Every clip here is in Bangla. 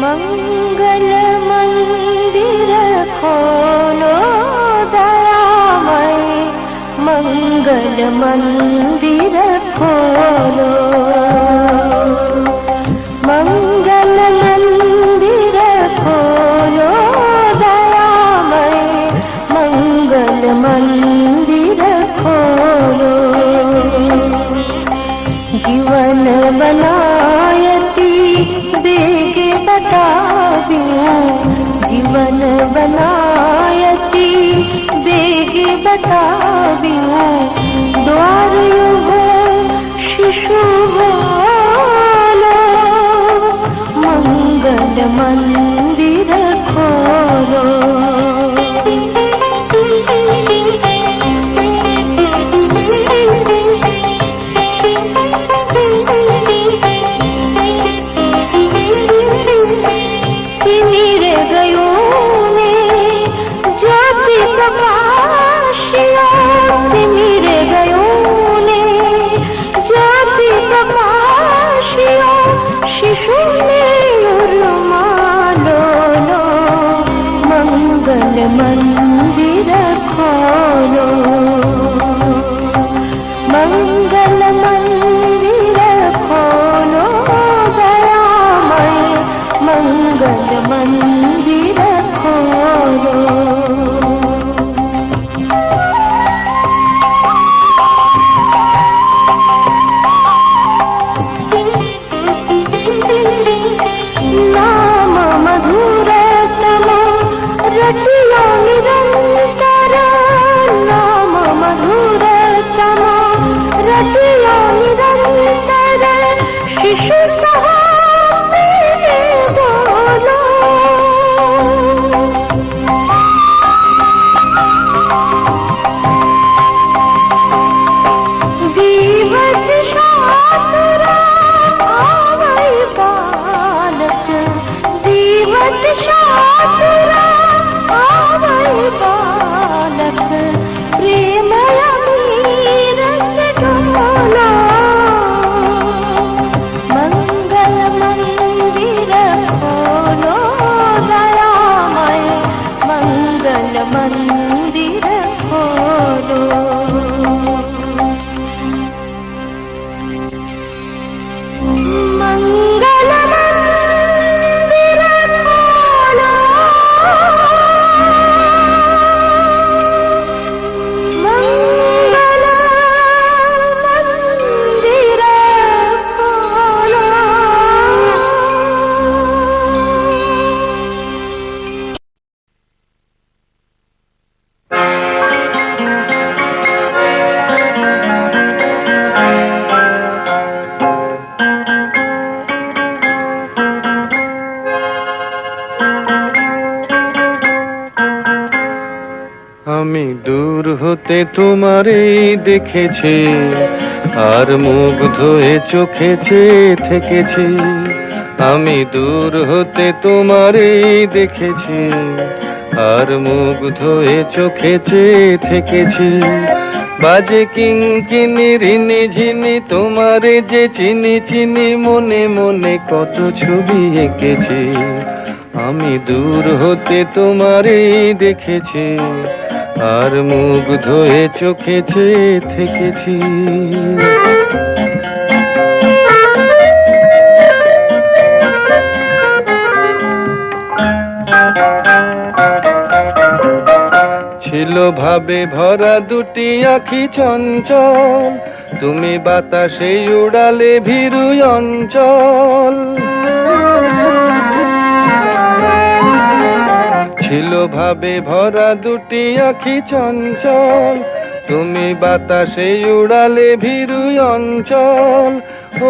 मंगल मंदिर खोलो दयामय, मंगल मंदिर खोलो। मंगल मंदिर खोलो दयामय, मंगल मंदिर खोलो। जीवन बनायती बेग बता दूं, जीवन बनायती बेग बता दूं। द्वार युग शिशु बोलो, मंगल मंदिर खोलो। मंदिर खोलो, मंगल मंदिर खोलो दयामय, मंगल मंदिर खोलो। नाम मधुरतम रटिया निरंतर, नाम मधुरतम रटिया निरंतर। शिशु सहाय बोलो, दीवत शास्त्र आवै बालक, दीवत शास्त्र आवै बालक। प्रेम अमीरस ढोलो, मंगल मंदिर खोलो दयामय, मंगल मंदिर खोलो। मंगल मंदिर खोलो, मंगल मंदिर खोलो। আমি দূর হতে তোমারই দেখেছি, আর মুগ্ধ হয়ে চোখে চেয়ে থেকেছি। আমি দূর হতে তোমারই দেখেছি, আর মুগ্ধ হয়ে চোখে চেয়ে থেকেছি। বাজে কিঙ্কিনি রিনি ঝিনি তোমারে যে চিনি চিনি, মনে মনে কত ছবি এঁকেছি। আমি দূর হতে তোমারই দেখেছি, আর মুগ্ধ হয়ে চোখে চেয়ে থেকেছি। ছিল ভাবে ভরা দুটি আঁখি চঞ্চল, তুমি বাতাসে উড়ালে ভীরু অঞ্চল। ছিল ভাবে ভরা দুটি আখি চঞ্চল, তুমি বাতাসে উড়ালে ভীরু অঞ্চল।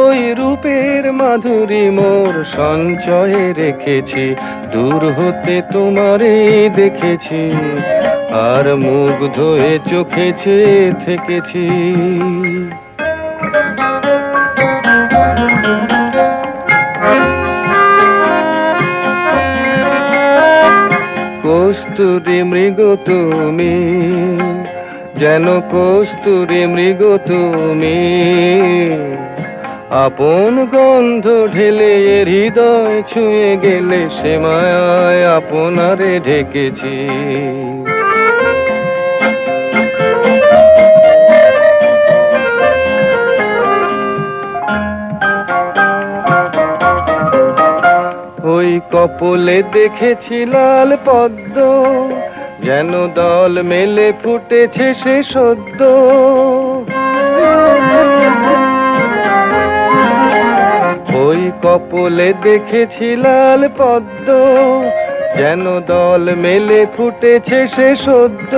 ওই রূপের মাধুরী মোর সঞ্চয়ে রেখেছি, দূর হতে তোমারে দেখেছি, আর মুগ্ধ হয়ে চোখে চেয়ে থেকেছি। কস্তুরী মৃগ তুমি, যেন কস্তুরী মৃগ তুমি, আপন গন্ধ ঢেলে হৃদয় ছুঁয়ে গেলে, সে মায়ায় আপনারে ঢেকেছি। ওই কপলে দেখেছি লাল পদ্ম, যেন দল মেলে ফুটেছে সে সদ্য। ওই কপলে দেখেছি লাল পদ্ম, যেন দল মেলে ফুটেছে সে সদ্য।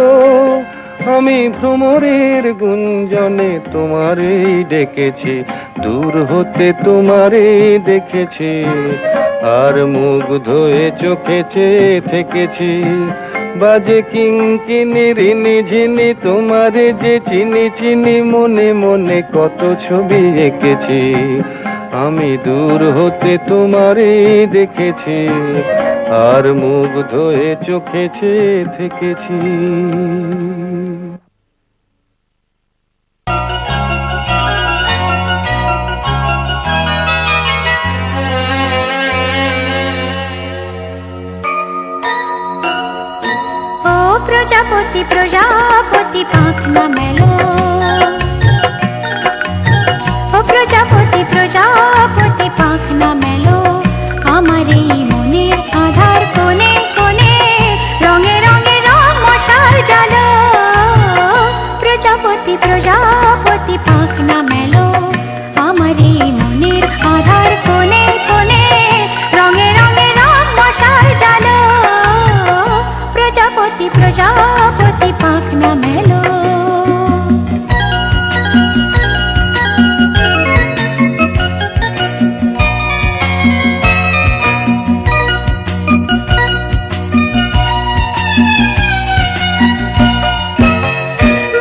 আমি ভ্রমরের গুঞ্জনে তোমারেই ডেকেছি, দূর হতে তোমারেই দেখেছি, আর মুগ্ধ হয়ে চোখে চেয়ে থেকেছি। বাজে কিঙ্কিনি রিনি ঝিনি, তোমারে যে চিনি চিনি, মনে মনে কত ছবি এঁকেছি। আমি দূর হতে তোমারেই দেখেছি, আর মুগ্ধ হয়ে চোখে চেয়ে থেকেছি। প্রজাপতি প্রজাপতি পাখনা মেলো, ও প্রজাপতি প্রজাপতি পাখনা মেলো, আমার এই মনের আধার কোণে কোণে, রঙে রঙে রং মশাল জ্বালো। প্রজাপতি প্রজাপতি পাখনা মেলো, আমার এই মনের আধার কোণে কোণে, রঙে রঙে রং মশাল জ্বালো। প্রজাপতি প্রজাপতি পাখনা মেলো।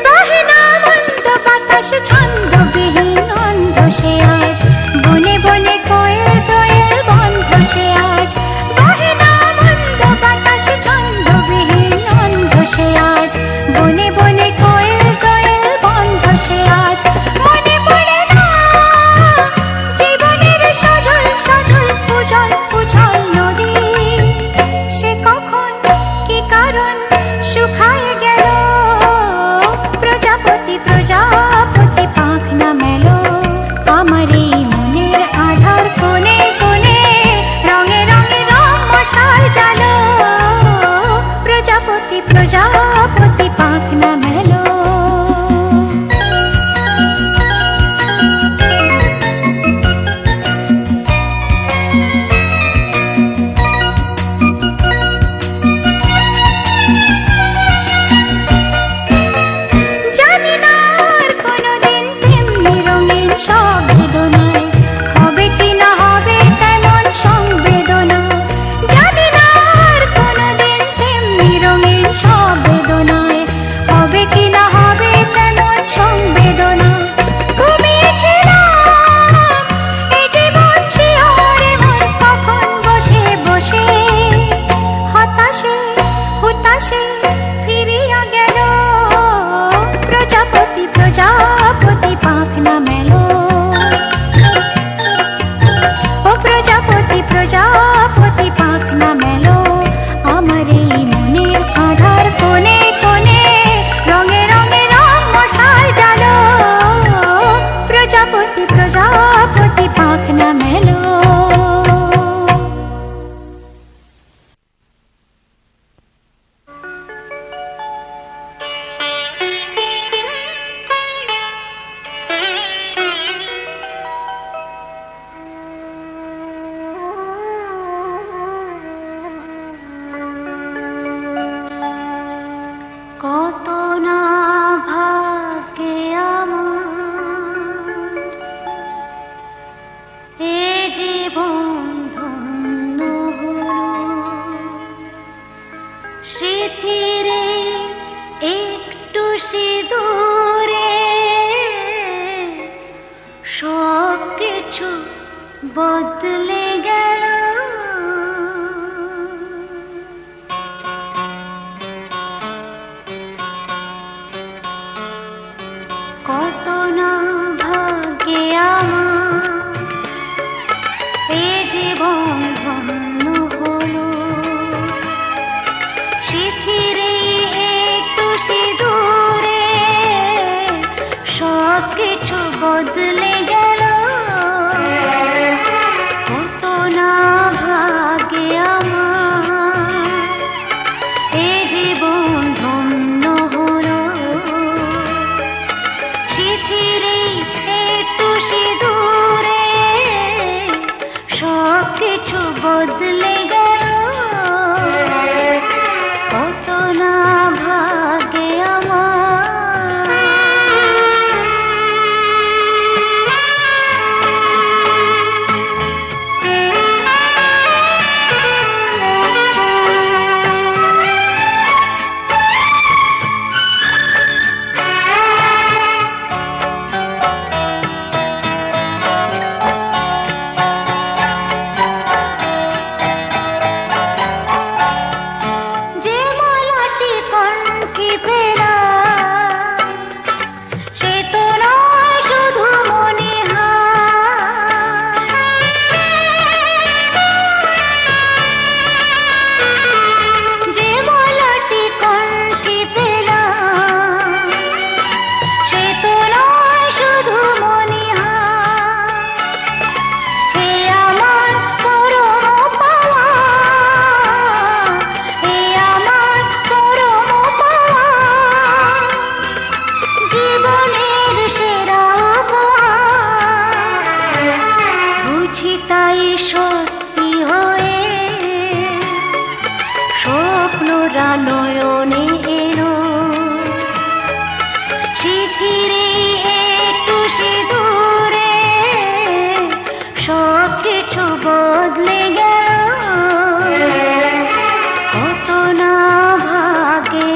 বাহিনা মন্দ বাতাস ছন্দবিহীন অন্ধ সে আজ, বনে বনে কোয়েল দোয়েল বন্ধ সে আজ। বাহিনা মন্দ বাতাস ছন্দবিহীন অন্ধ সে আজ, বনে বনে কোয়েল দোয়েল বন্ধ সে আজ। মনে পড়ে না জীবনের সজল সজল উজল উজল নদী, সে কখন কি কারণ শুকায় গেল। প্রজাপতি প্রজাপতি পাখনা মেলো, আমার এই মনের আধার কোণে কোণে, রঙে রঙে রং মশাল জ্বালো। প্রজাপতি প্রজাপতি পাখনা মেলো। জানি না আর কোনোদিন তেমনি রঙিন সব বেদনা জীবন ধন্য হলো স্মৃতিরে একটু সিঁদুরে সব কিছু বদলে গেল কত না ভাগ্যে আমার এ জীবন ধন্য হলো শিথিরে একটু সিঁদুরে সব কিছু বদলে গেল কত না ভাগ্যে আমার এ জীবন ধন্য হলো শিথিরে একটু সিঁদুরে সব কিছু বদলে গেল কত না ভাগ্যে নয়নে এলো শিথিরে একটু সিঁদুরে সব কিছু বদলে গেল কত না ভাগ্যে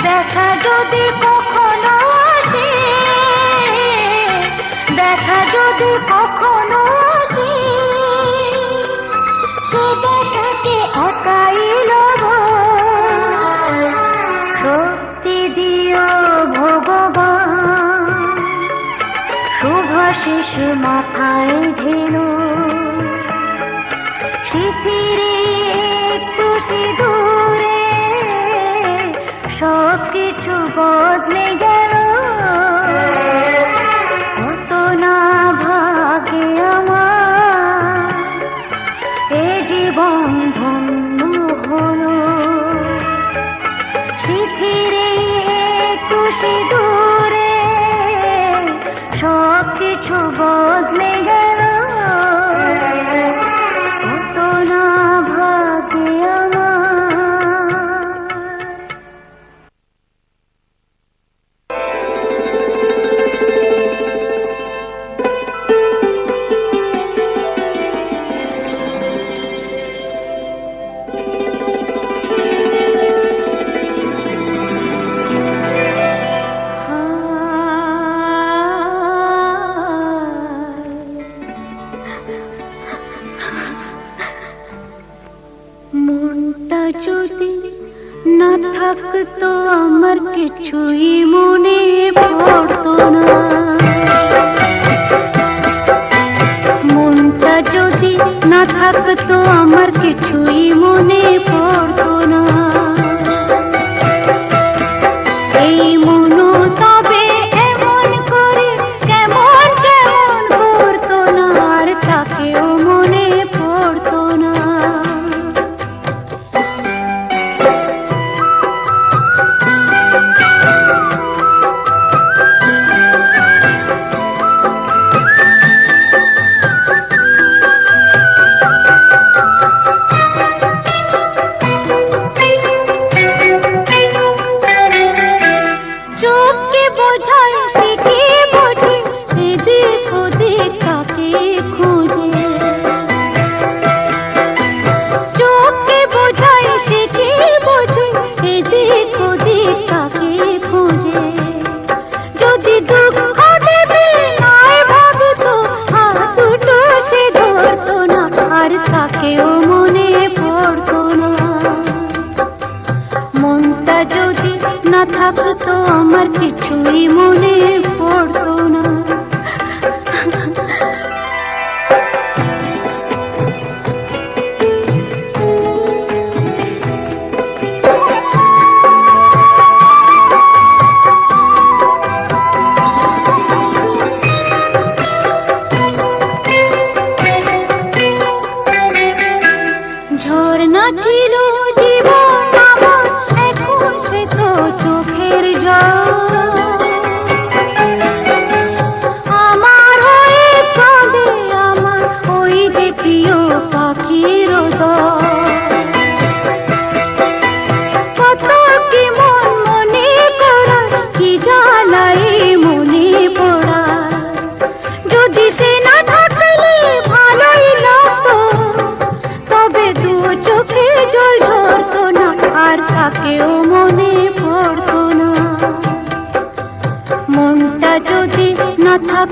দেখা যদি কখনো আসে দেখা যদি কখনো আসে সে দেখাকে একাই লব শক্তি দিও ভগবান শুভাশিস মাথায় ঢেলো শিথিরে একটু সিঁদুরে সব কিছু বদলে গেল কত না ভাগ্যে আমার এ জীবন ধন্য হলো শিথিরে একটু সিঁদুরে সব কিছু বদলে গেল কত না ভাগ্যে আমার যদি না থাকতো আমার কিছুই মনে পড়তো না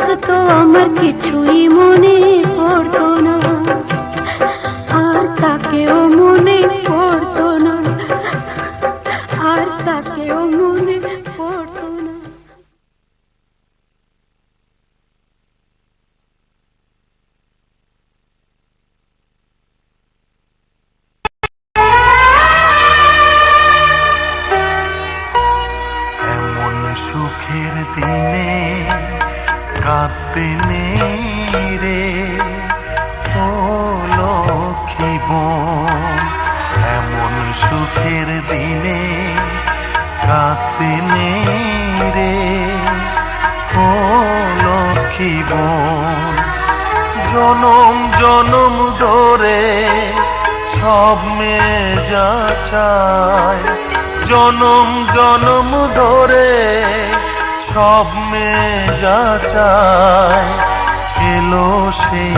থাকতো আমার কিছুই মনে পড়তো না, আর তাকেও মনে পড়তো না, আর তাকেও মনে পড়তো না। এমন সুখের দিনে কাঁদতে নেই রে ও লক্ষ্মী বোন, এমন সুখের দিনে কাঁদতে নেই রে ও লক্ষ্মী বোন। জনম জনম ধরে সব মেয়ে যা চায়, জনম জনম ধরে সব মেয়ে যা চায়, এলো সেই